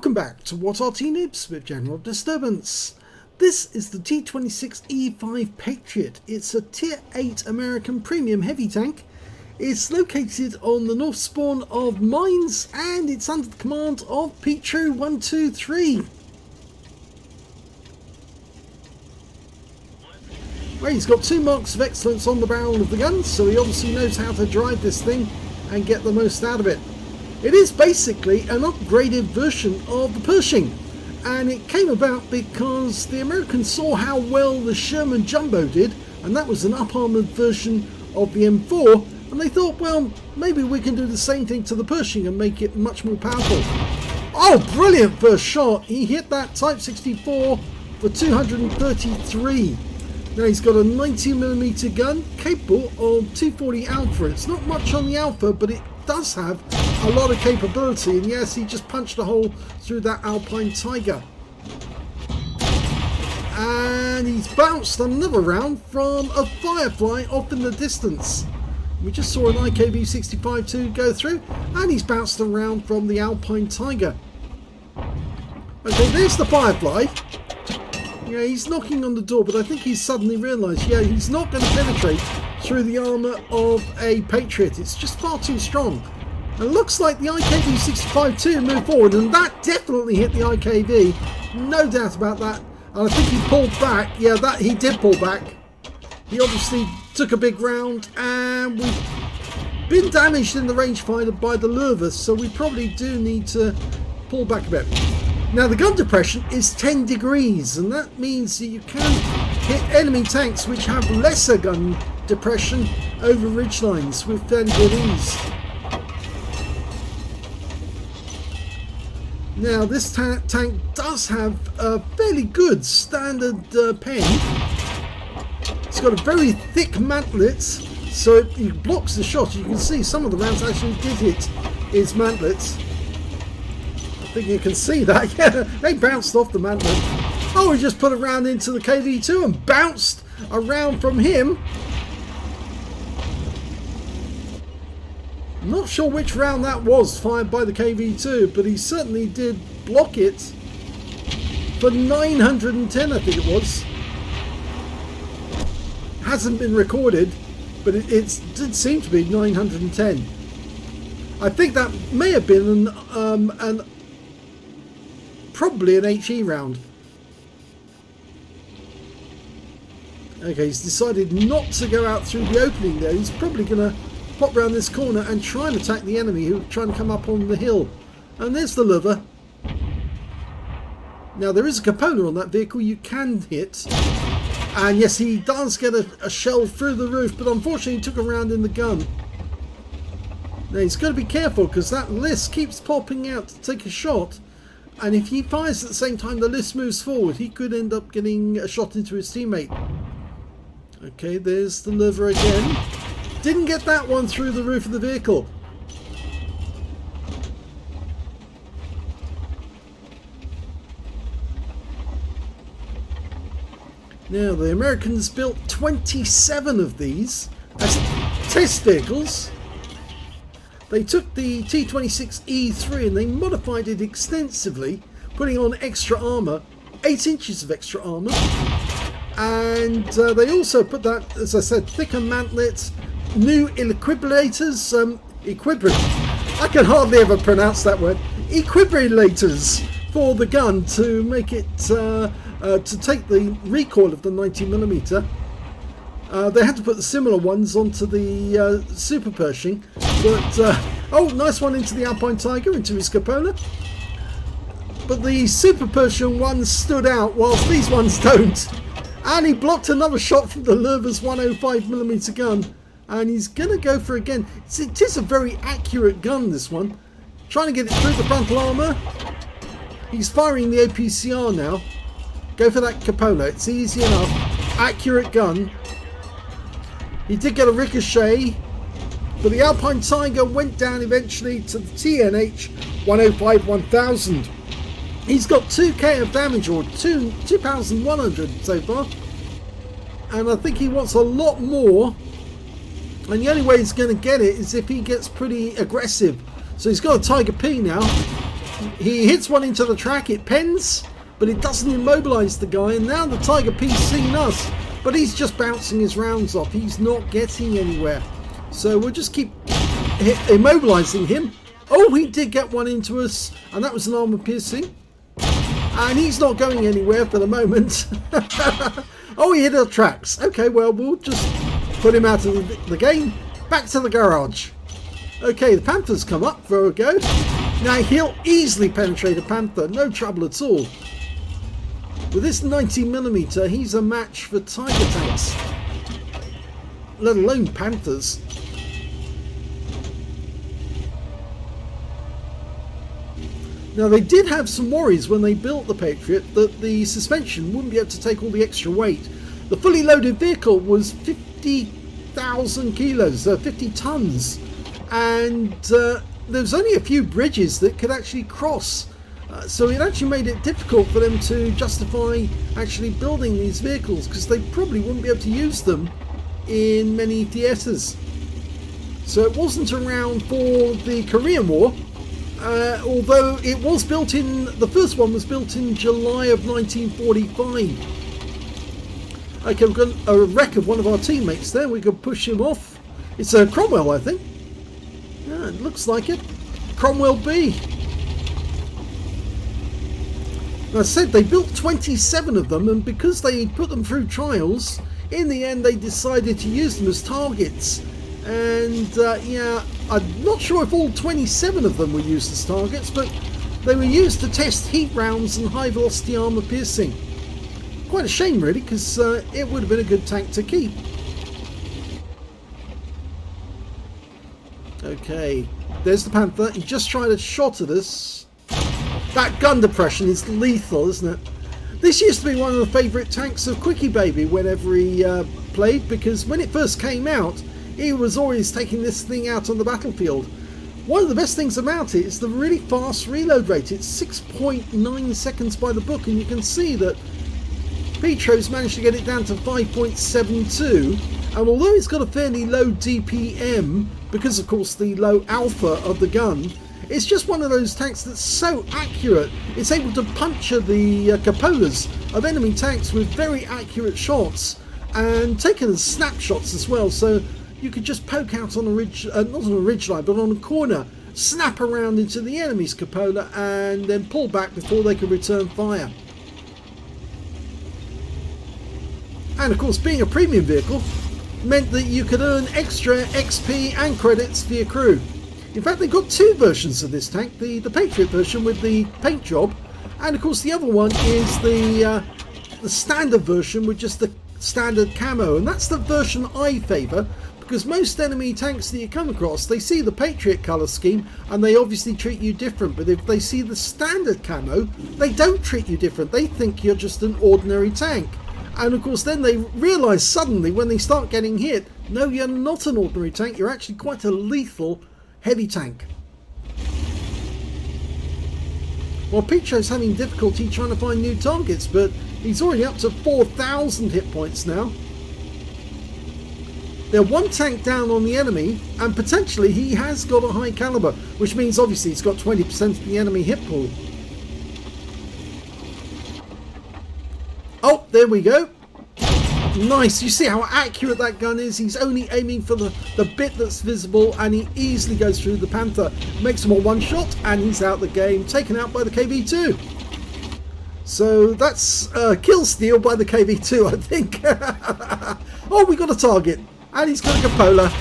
Welcome back to What Arty Noobs with General Disturbance. This is the T26E5 Patriot. It's a Tier 8 American premium heavy tank. It's located on the north spawn of mines and it's under the command of pitro123. Well, he's got 2 marks of excellence on the barrel of the gun, so he obviously knows how to drive this thing and get the most out of it. It is basically an upgraded version of the Pershing, and it came about because the Americans saw how well the Sherman Jumbo did, and that was an up-armoured version of the M4, and they thought, well, maybe we can do the same thing to the Pershing and make it much more powerful. Oh, brilliant first shot! He hit that Type 64 for 233. Now he's got a 90mm gun capable of 240 alpha. It's not much on the alpha, but it does have a lot of capability, and yes, he just punched a hole through that Alpine Tiger. And he's bounced another round from a Firefly off in the distance. We just saw an IKV-65-2 go through, and he's bounced around from the Alpine Tiger. Okay, there's the Firefly. Yeah, he's knocking on the door, but I think he's suddenly realised, yeah, he's not going to penetrate through the armour of a Patriot. It's just far too strong. And it looks like the IKV-65-2 moved forward, and that definitely hit the IKV. No doubt about that. And I think he pulled back. Yeah, that he did pull back. He obviously took a big round, and we've been damaged in the rangefinder by the Lurvas, so we probably do need to pull back a bit. Now the gun depression is 10 degrees, and that means that you can hit enemy tanks which have lesser gun depression over ridgelines with fairly good ease. Now this tank does have a fairly good standard pen. It's got a very thick mantlet, so it blocks the shot. You can see some of the rounds actually did hit his mantlets. I think you can see that. Yeah, they bounced off the mantlet. Oh, he just put a round into the KV-2 and bounced around from him. I'm not sure which round that was fired by the KV-2, but he certainly did block it for 910, I think it was. Hasn't been recorded, but it did seem to be 910. I think that may have been probably an HE round. Okay, he's decided not to go out through the opening there. He's probably going to pop round this corner and try and attack the enemy who are trying to come up on the hill. And there's the Lurva. Now there is a cupola on that vehicle you can hit. And yes, he does get a shell through the roof, but unfortunately he took a round in the gun. Now he's got to be careful because that list keeps popping out to take a shot. And if he fires at the same time the list moves forward, he could end up getting a shot into his teammate. Okay, there's the Lurva again. Didn't get that one through the roof of the vehicle. Now the Americans built 27 of these as test vehicles. They took the T26E3 and they modified it extensively, putting on extra armour, 8 inches of extra armour, and they also put that, as I said, thicker mantlets, new equilibrators, I can hardly ever pronounce that word, equilibrators for the gun to make it, to take the recoil of the 90mm. They had to put the similar ones onto the Super Pershing, but oh, nice one into the Alpine Tiger, into his cupola. But the Super Pershing ones stood out, whilst these ones don't. And he blocked another shot from the Lurva's 105mm gun, and he's going to go for again. It is a very accurate gun, this one. Trying to get it through the frontal armour. He's firing the APCR now. Go for that cupola, it's easy enough. Accurate gun. He did get a ricochet, but the Alpine Tiger went down eventually to the TNH 105-1000. He's got 2k of damage, or 2,100 so far, and I think he wants a lot more, and the only way he's going to get it is if he gets pretty aggressive. So he's got a Tiger P now. He hits one into the track, it pens, but it doesn't immobilize the guy, and now the Tiger P's seen us, but he's just bouncing his rounds off. He's not getting anywhere. So we'll just keep immobilizing him. Oh, he did get one into us, and that was an armor piercing. And he's not going anywhere for the moment. Oh, he hit our tracks. Okay, well, we'll just put him out of the game. Back to the garage. Okay, the Panther's come up for a go. Now, he'll easily penetrate a Panther. No trouble at all. With this 90mm, he's a match for Tiger tanks. Let alone Panthers. Now, they did have some worries when they built the Patriot that the suspension wouldn't be able to take all the extra weight. The fully loaded vehicle was 50,000 kilos, 50 tons, and there was only a few bridges that could actually cross. So it actually made it difficult for them to justify actually building these vehicles, because they probably wouldn't be able to use them in many theatres. So it wasn't around for the Korean War. Although it was built in, the first one was built in July of 1945. Okay, we've got a wreck of one of our teammates there. We could push him off. It's a Cromwell, I think. Yeah, it looks like it. Cromwell B. As I said, they built 27 of them, and because they put them through trials, in the end they decided to use them as targets. And yeah, I'm not sure if all 27 of them were used as targets, but they were used to test heat rounds and high velocity armor piercing. Quite a shame really, because it would have been a good tank to keep. Okay, there's the Panther. He just tried a shot at us. That gun depression is lethal, isn't it? This used to be one of the favourite tanks of Quickie Baby whenever he played, because when it first came out, he was always taking this thing out on the battlefield. One of the best things about it is the really fast reload rate. It's 6.9 seconds by the book, and you can see that Pitro's managed to get it down to 5.72, and although it's got a fairly low DPM, because of course the low alpha of the gun, it's just one of those tanks that's so accurate. It's able to puncture the cupolas of enemy tanks with very accurate shots, and taken snapshots as well, so you could just poke out on a ridge, not on a ridge line, but on a corner, snap around into the enemy's cupola, and then pull back before they could return fire. And of course, being a premium vehicle meant that you could earn extra XP and credits for your crew. In fact, they've got two versions of this tank, the Patriot version with the paint job, and of course the other one is the standard version with just the standard camo, and that's the version I favour, because most enemy tanks that you come across, they see the Patriot colour scheme and they obviously treat you different, but if they see the standard camo, they don't treat you different. They think you're just an ordinary tank, and of course then they realise suddenly when they start getting hit, no, you're not an ordinary tank, you're actually quite a lethal heavy tank. Well, Pitro's having difficulty trying to find new targets, but he's already up to 4,000 hit points now. They're one tank down on the enemy, and potentially he has got a high caliber, which means obviously he's got 20% of the enemy hit pool. Oh, there we go. Nice, you see how accurate that gun is? He's only aiming for the bit that's visible, and he easily goes through the Panther. Makes him a one shot, and he's out the game, taken out by the KV-2. So that's kill steal by the KV-2, I think. Oh, we got a target, and he's got a cupola.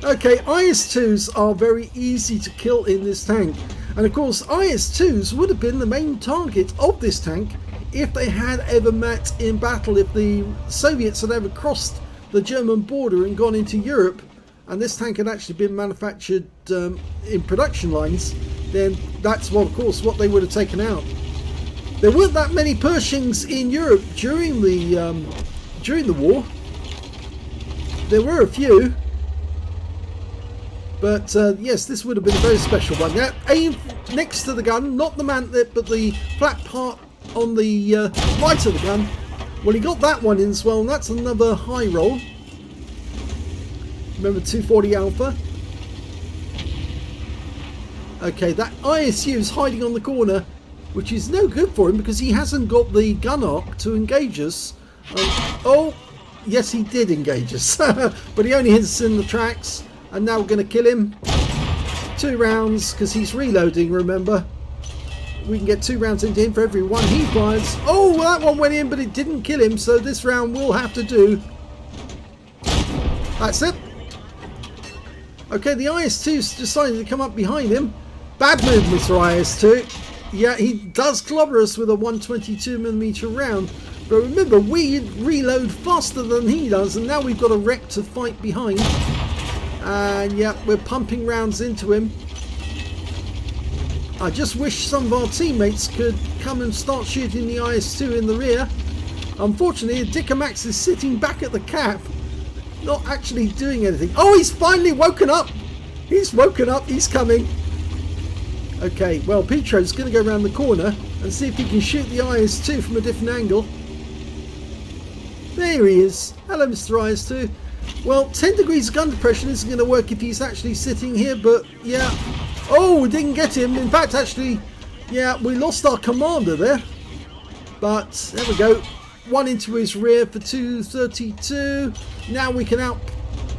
Okay, IS-2s are very easy to kill in this tank, and of course IS-2s would have been the main target of this tank if they had ever met in battle. If the Soviets had ever crossed the German border and gone into Europe, and this tank had actually been manufactured in production lines, then that's what, of course, what they would have taken out. There weren't that many Pershings in Europe during the war. There were a few, but yes, this would have been a very special one. Now, aim next to the gun, not the mantlet, but the flat part on the right of the gun. Well, he got that one in as well, and that's another high roll. Remember 240 Alpha. Okay, that ISU is hiding on the corner, which is no good for him because he hasn't got the gun arc to engage us. Oh, yes, he did engage us, but he only hits us in the tracks. And now we're going to kill him. 2 rounds because he's reloading, remember. We can get 2 rounds into him for every one he fires. Oh, well, that one went in, but it didn't kill him, so this round will have to do. That's it. Okay, the IS-2's decided to come up behind him. Bad move, Mr. IS-2. Yeah, he does clobber us with a 122mm round. But remember, we reload faster than he does, and now we've got a wreck to fight behind. And yeah, we're pumping rounds into him. I just wish some of our teammates could come and start shooting the IS-2 in the rear. Unfortunately, Dickomax is sitting back at the cap, not actually doing anything. Oh, he's finally woken up! He's woken up, he's coming. Okay, well, Pitro's going to go around the corner and see if he can shoot the IS-2 from a different angle. There he is. Hello, Mr. IS-2. Well, 10 degrees of gun depression isn't going to work if he's actually sitting here, but yeah. Oh, we didn't get him. In fact, actually, yeah, we lost our commander there. But there we go. 1 into his rear for 232. Now we can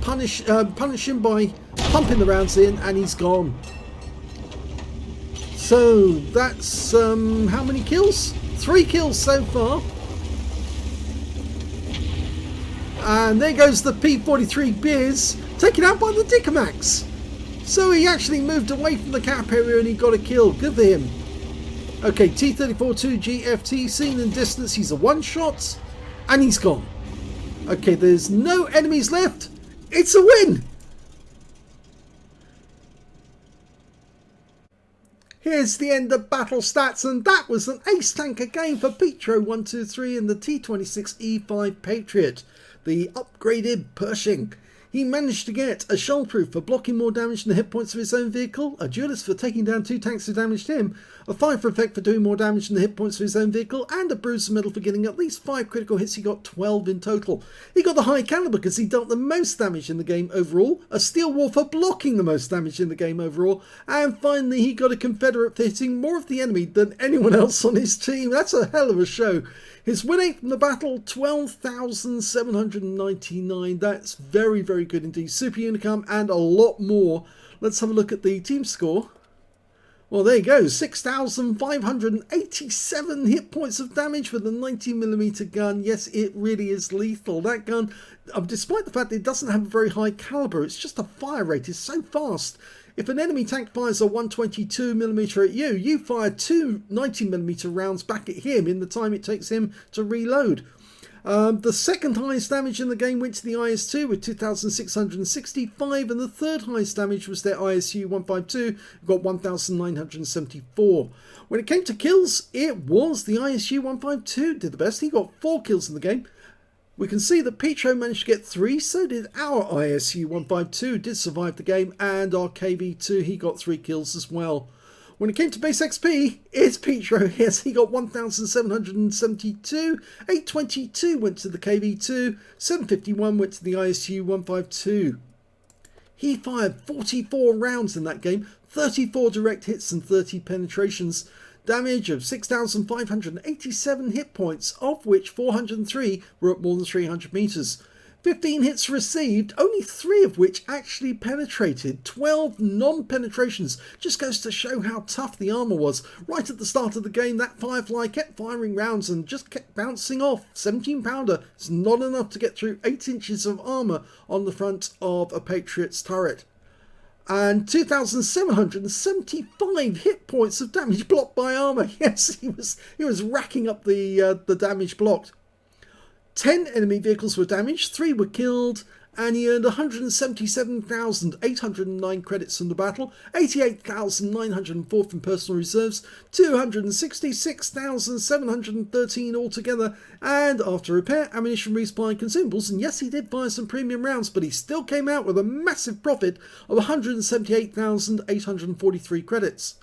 punish him by pumping the rounds in, and he's gone. So that's how many kills? 3 kills so far. And there goes the P43 Beers, taken out by the Dickomax. So he actually moved away from the cap area and he got a kill. Good for him. Okay, T34-2 GFT, seen in distance. He's a 1-shot and he's gone. Okay, there's no enemies left. It's a win. Here's the end of battle stats, and that was an ace tanker game for pitro123 and the T26E5 Patriot, the upgraded Pershing. He managed to get a shellproof for blocking more damage than the hit points of his own vehicle, a duelist for taking down 2 tanks who damaged him, a fire effect for doing more damage than the hit points of his own vehicle, and a bruiser medal for getting at least 5 critical hits. He got 12 in total. He got the high caliber because he dealt the most damage in the game overall, a steel wall for blocking the most damage in the game overall, and finally he got a Confederate for hitting more of the enemy than anyone else on his team. That's a hell of a show. His win rate from the battle, 12,799. That's very, very good indeed. Super Unicum and a lot more. Let's have a look at the team score. Well, there you go. 6,587 hit points of damage with a 90mm gun. Yes, it really is lethal. That gun, despite the fact that it doesn't have a very high caliber, it's just a fire rate. It's so fast. If an enemy tank fires a 122mm at you, you fire 2 90mm rounds back at him in the time it takes him to reload. The second highest damage in the game went to the IS-2 with 2,665, and the third highest damage was their ISU-152, who got 1,974. When it came to kills, it was the ISU-152 did the best. He got 4 kills in the game. We can see that Pitro managed to get 3, so did our ISU-152, did survive the game, and our KV-2, he got 3 kills as well. When it came to base XP, it's Pitro. Yes, he got 1,772, 822 went to the KV-2, 751 went to the ISU-152. He fired 44 rounds in that game, 34 direct hits and 30 penetrations. Damage of 6,587 hit points, of which 403 were at more than 300 meters. 15 hits received, only 3 of which actually penetrated. 12 non-penetrations. Just goes to show how tough the armor was. Right at the start of the game, that Firefly kept firing rounds and just kept bouncing off. 17 pounder is not enough to get through 8 inches of armor on the front of a Patriot's turret. And 2,775 hit points of damage blocked by armor. Yes, he was racking up the damage blocked. 10 enemy vehicles were damaged, 3 were killed, and he earned 177,809 credits from the battle, 88,904 from personal reserves, 266,713 altogether, and after repair, ammunition, resupply and consumables, and yes, he did buy some premium rounds, but he still came out with a massive profit of 178,843 credits.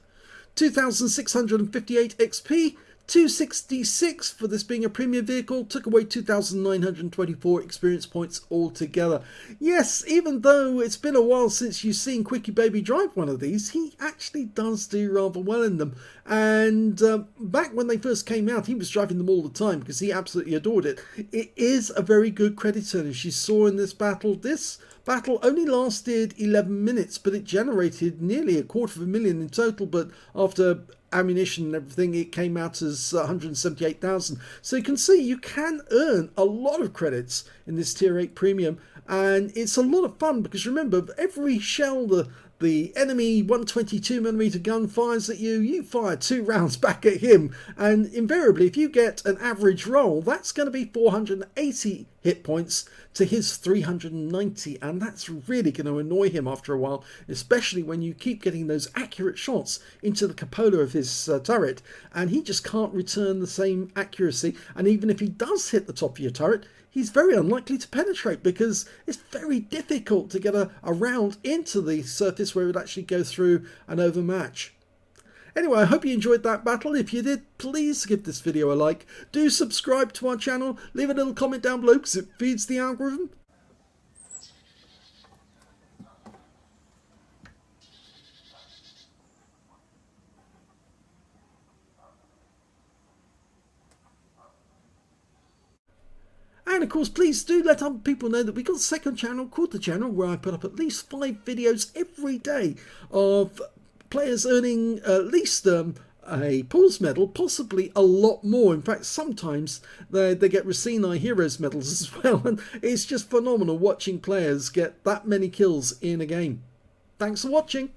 2,658 XP, 266 for this being a premium vehicle, took away 2,924 experience points altogether. Yes, even though it's been a while since you've seen Quickie Baby drive one of these, he actually does do rather well in them. And back when they first came out, he was driving them all the time because he absolutely adored it. It is a very good credit turn, as you saw in this battle. This battle only lasted 11 minutes, but it generated nearly $250,000 in total. But after ammunition and everything, it came out as 178,000. So you can see you can earn a lot of credits in this tier 8 premium, and it's a lot of fun because remember, every shell the enemy 122mm gun fires at you, you fire 2 rounds back at him, and invariably if you get an average roll, that's going to be 480 hit points to his 390, and that's really going to annoy him after a while, especially when you keep getting those accurate shots into the cupola of his turret, and he just can't return the same accuracy. And even if he does hit the top of your turret, he's very unlikely to penetrate because it's very difficult to get a round into the surface where it would actually go through and overmatch. Anyway, I hope you enjoyed that battle. If you did, please give this video a like. Do subscribe to our channel. Leave a little comment down below because it feeds the algorithm. And of course, please do let other people know that we've got a second channel called The Channel, where I put up at least 5 videos every day of players earning at least a Pulse medal, possibly a lot more. In fact, sometimes they get Racine Heroes medals as well, and it's just phenomenal watching players get that many kills in a game. Thanks for watching.